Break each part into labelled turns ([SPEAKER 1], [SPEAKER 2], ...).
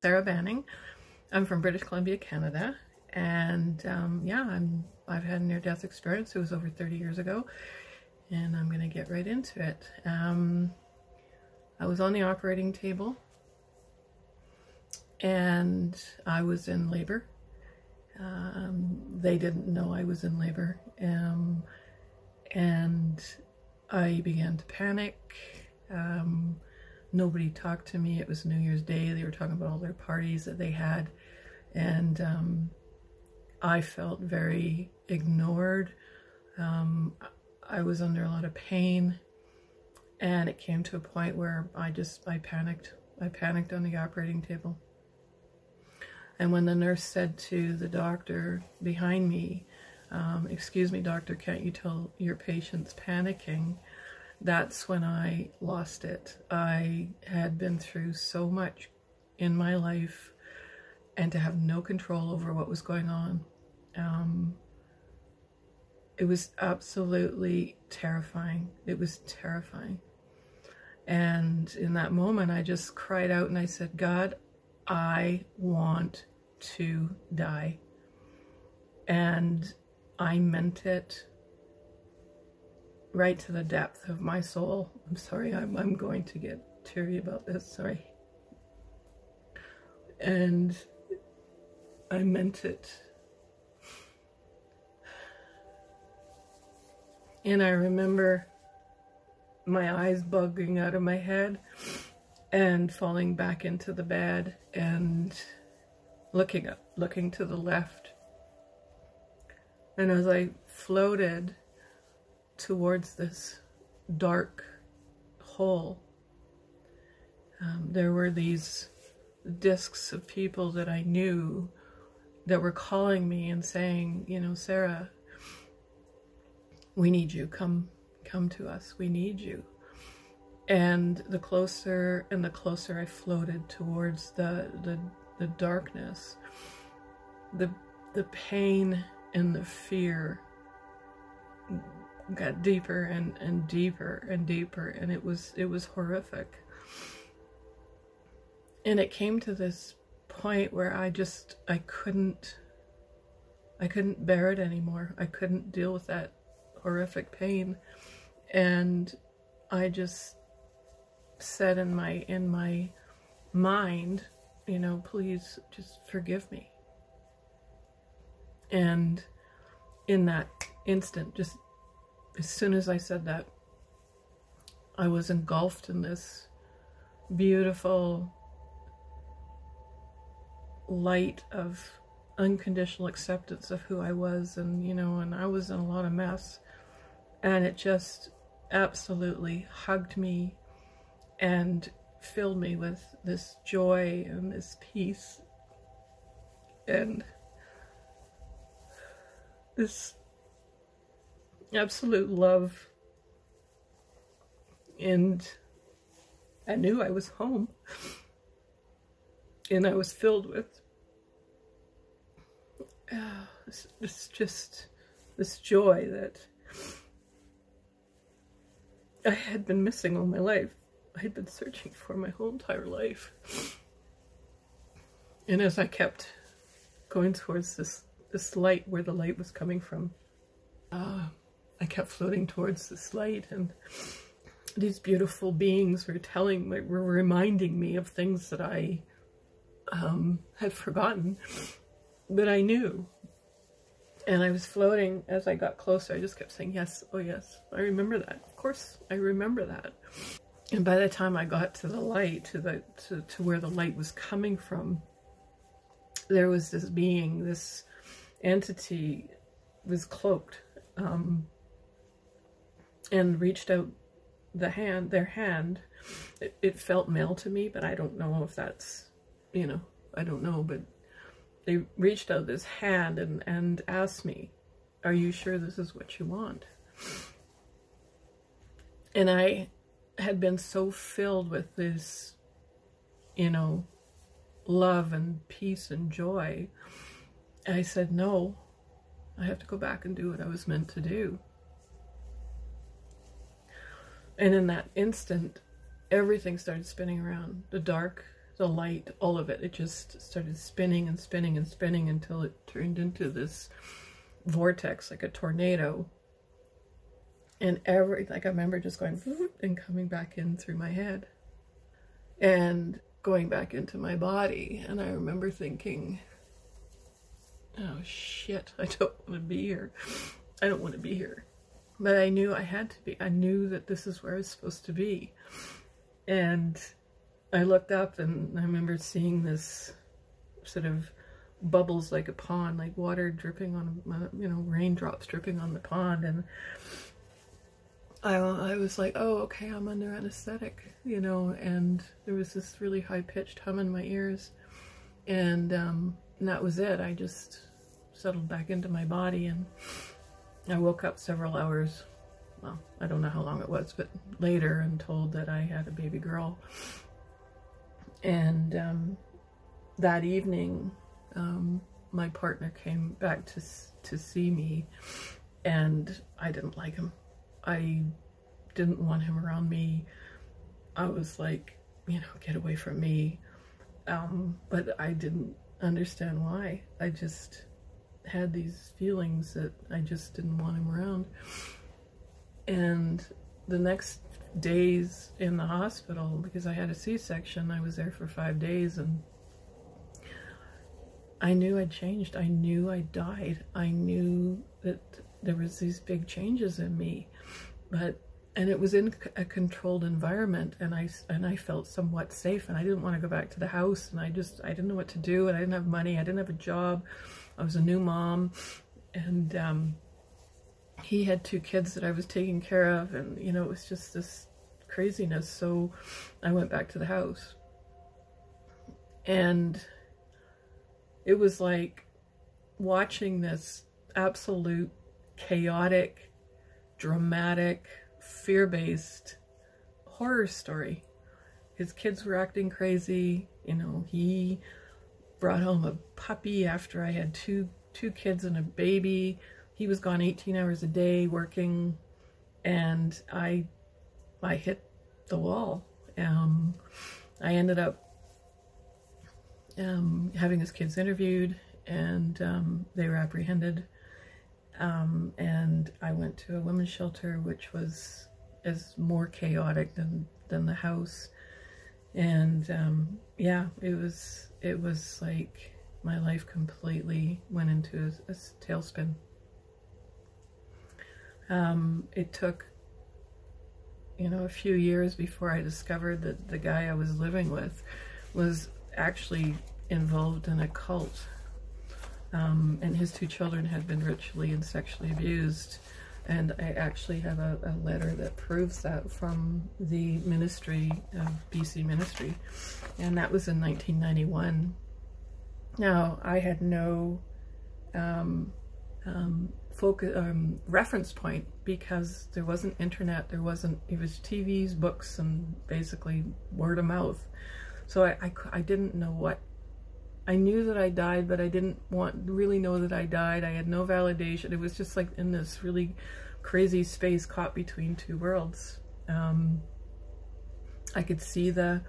[SPEAKER 1] Sarah Banning. I'm from British Columbia, Canada, and yeah, I've had a near-death experience. It was over 30 years ago, and I'm gonna get right into it. I was on the operating table, and I was in labor. They didn't know I was in labor, and I began to panic. Nobody talked to me. It was New Year's Day. They were talking about all their parties that they had, and I felt very ignored. I was under a lot of pain, and it came to a point where I panicked. I panicked on the operating table. And when the nurse said to the doctor behind me, "Excuse me, doctor, can't you tell your patient's panicking?" That's when I lost it. I had been through so much in my life, and to have no control over what was going on, it was absolutely terrifying. It was terrifying. And in that moment, I just cried out and I said, "God, I want to die." And I meant it right to the depth of my soul. I'm sorry, I'm going to get teary about this, sorry. And I meant it. And I remember my eyes bugging out of my head and falling back into the bed and looking up, looking to the left. And as I floated towards this dark hole, there were these discs of people that I knew that were calling me and saying, you know, "Sarah, we need you. Come to us. We need you." And the closer and the closer I floated towards the darkness, the pain and the fear got deeper and deeper and deeper, and it was horrific. And it came to this point where I couldn't bear it anymore. I couldn't deal with that horrific pain, and I just said in my mind, you know, "Please just forgive me." And in that instant, just as soon as I said that, I was engulfed in this beautiful light of unconditional acceptance of who I was, and you know, and I was in a lot of mess, and it just absolutely hugged me and filled me with this joy and this peace and this absolute love. And I knew I was home, and I was filled with this joy that I had been missing all my life. I had been searching for my whole entire life. And as I kept going towards this light, where the light was coming from, I kept floating towards this light, and these beautiful beings were reminding me of things that I had forgotten, but I knew. And I was floating. As I got closer, I just kept saying, "Yes, oh yes, I remember that. Of course, I remember that." And by the time I got to the light, to where the light was coming from, there was this being, this entity, was cloaked, and reached out their hand. It felt male to me, but I don't know if that's, you know, I don't know, but they reached out this hand and asked me, "Are you sure this is what you want?" And I had been so filled with this, you know, love and peace and joy. I said, "No, I have to go back and do what I was meant to do." And in that instant, everything started spinning around. The dark the light, all of it. It just started spinning and spinning and spinning until it turned into this vortex, like a tornado. And like I remember just going and coming back in through my head and going back into my body. And I remember thinking, oh shit, I don't want to be here. I don't want to be here. But I knew I had to be. I knew that this is where I was supposed to be. And I looked up and I remember seeing this sort of bubbles like a pond, like water dripping on, you know, raindrops dripping on the pond. And I was like, oh, okay, I'm under anesthetic, you know, and there was this really high-pitched hum in my ears. And that was it. I just settled back into my body, and I woke up several hours, well, I don't know how long it was, but later, and told that I had a baby girl. And that evening, my partner came back to see me, and I didn't like him. I didn't want him around me. I was like, you know, get away from me. But I didn't understand why. I just had these feelings that I just didn't want him around. And the next days in the hospital, because I had a C-section, I was there for 5 days, and I knew I'd changed. I knew I died. I knew that there was these big changes in me, and it was in a controlled environment, and I felt somewhat safe, and I didn't want to go back to the house, and I didn't know what to do, and I didn't have money, I didn't have a job, I was a new mom, and he had 2 kids that I was taking care of, and you know, it was just this craziness. So I went back to the house, and it was like watching this absolute chaotic, dramatic, fear-based horror story. His kids were acting crazy. You know, he brought home a puppy after I had two kids and a baby. He was gone 18 hours a day working, and I hit the wall. I ended up having his kids interviewed, and they were apprehended. And I went to a women's shelter, which was more chaotic than the house. And yeah, it was like my life completely went into a tailspin. It took, you know, a few years before I discovered that the guy I was living with was actually involved in a cult. And his 2 children had been ritually and sexually abused. And I actually have a letter that proves that from the ministry, BC ministry. And that was in 1991. Now, I had no reference point, because there wasn't internet, it was TVs, books, and basically word of mouth. So I didn't know what. I knew that I died, but I didn't really know that I died. I had no validation. It was just like in this really crazy space caught between 2 worlds. I could see the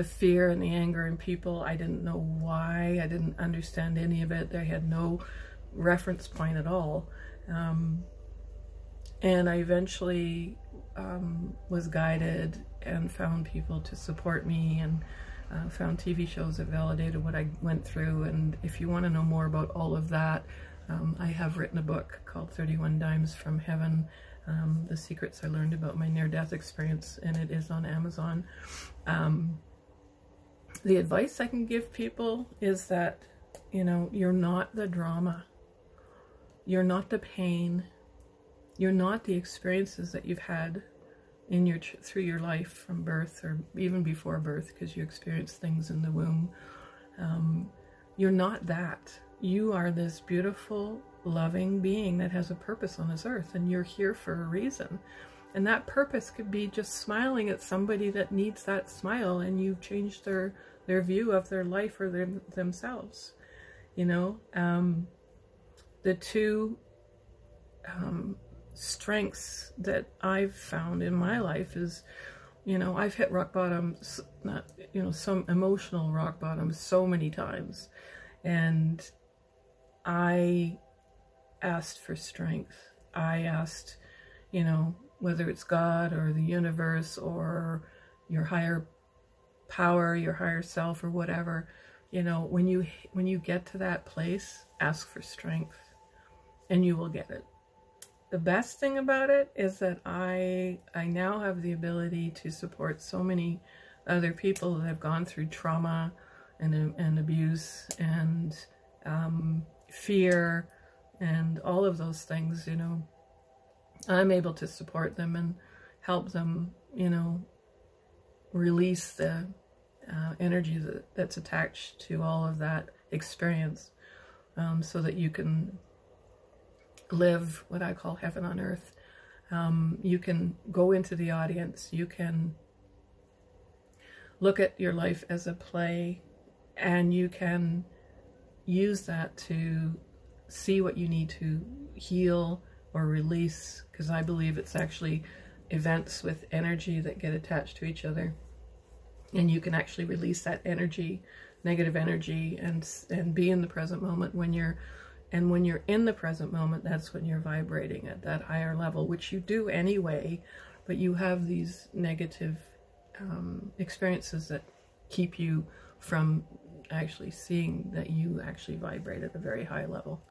[SPEAKER 1] fear and the anger in people. I didn't know why. I didn't understand any of it. I had no reference point at all. And I eventually was guided and found people to support me, and found TV shows that validated what I went through. And if you want to know more about all of that, I have written a book called 31 Dimes from Heaven, The Secrets I Learned About My Near-Death Experience, and it is on Amazon. The advice I can give people is that, you know, you're not the drama. You're not the pain. You're not the experiences that you've had in through your life from birth, or even before birth, because you experience things in the womb. You're not that. You are this beautiful, loving being that has a purpose on this earth, and you're here for a reason. And that purpose could be just smiling at somebody that needs that smile, and you've changed their view of their life or themselves. You know, the 2 strengths that I've found in my life is, You know, I've hit rock bottom, not, you know, some emotional rock bottom so many times. And I asked for strength. I asked, you know, whether it's God or the universe or your higher power, your higher self or whatever, you know, when you get to that place, ask for strength and you will get it. The best thing about it is that I now have the ability to support so many other people that have gone through trauma and abuse and fear and all of those things, you know. I'm able to support them and help them, you know, release the energy that's attached to all of that experience, so that you can live what I call heaven on earth. You can go into the audience, you can look at your life as a play, and you can use that to see what you need to heal or release, because I believe it's actually events with energy that get attached to each other, and you can actually release that energy, negative energy, and be in the present moment. When you're in the present moment, that's when you're vibrating at that higher level, which you do anyway, but you have these negative experiences that keep you from actually seeing that you actually vibrate at a very high level.